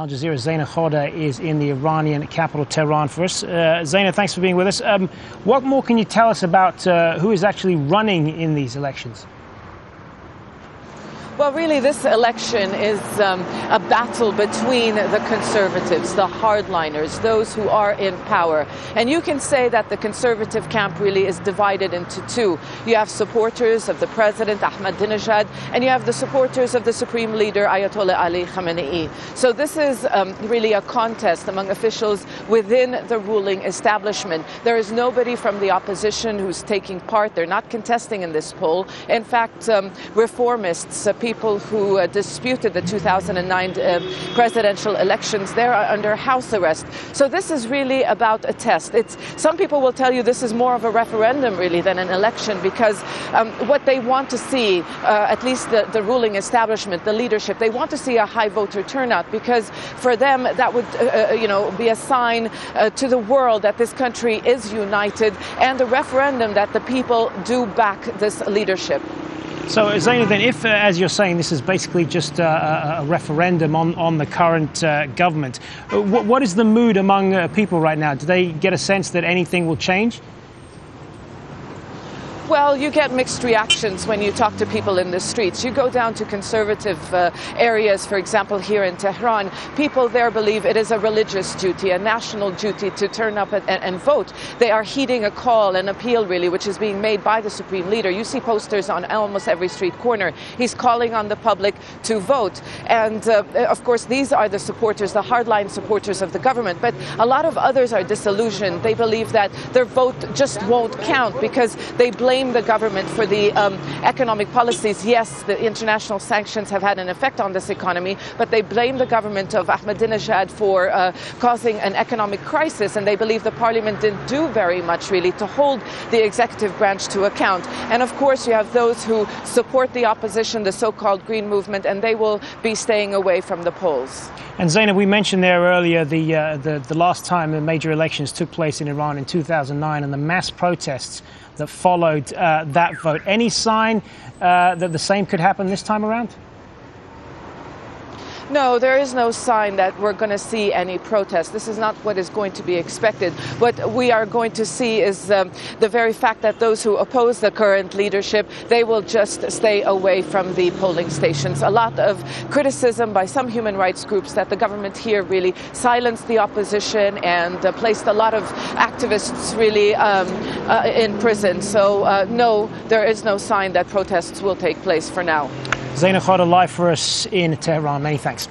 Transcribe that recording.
Al Jazeera's Zeina Khodr is in the Iranian capital, Tehran, for us. Zeina, thanks for being with us. What more can you tell us about who is actually running in these elections? Well, really, this election is a battle between the conservatives, the hardliners, those who are in power. And you can say that the conservative camp really is divided into two. You have supporters of the president, Ahmadinejad, and you have the supporters of the supreme leader, Ayatollah Ali Khamenei. So this is really a contest among officials within the ruling establishment. There is nobody from the opposition who's taking part. They're not contesting in this poll. In fact, reformists, people who disputed the 2009 presidential elections, they are under house arrest. So this is really about a test. Some people will tell you this is more of a referendum really than an election, because what they want to see, at least the ruling establishment, the leadership, they want to see a high voter turnout, because for them that would be a sign to the world that this country is united, and a referendum that the people do back this leadership. So, Zeina, then, if, as you're saying, this is basically just a referendum on the current government, what is the mood among people right now? Do they get a sense that anything will change? Well, you get mixed reactions when you talk to people in the streets. You go down to conservative areas, for example, here in Tehran. People there believe it is a religious duty, a national duty to turn up and vote. They are heeding a call, an appeal, really, which is being made by the supreme leader. You see posters on almost every street corner. He's calling on the public to vote. And, of course, these are the supporters, the hardline supporters of the government. But a lot of others are disillusioned. They believe that their vote just won't count, because they blame the government for the economic policies. Yes, the international sanctions have had an effect on this economy, but they blame the government of Ahmadinejad for causing an economic crisis, and they believe the parliament didn't do very much really to hold the executive branch to account. And of course you have those who support the opposition, the so-called Green Movement, and they will be staying away from the polls. And Zeina, we mentioned there earlier the last time the major elections took place in Iran in 2009 and the mass protests that followed that vote. Any sign that the same could happen this time around? No, there is no sign that we're going to see any protests. This is not what is going to be expected. What we are going to see is the very fact that those who oppose the current leadership, they will just stay away from the polling stations. A lot of criticism by some human rights groups that the government here really silenced the opposition and placed a lot of activists really in prison. So no, there is no sign that protests will take place for now. Zeina Khodr live for us in Tehran. Many thanks.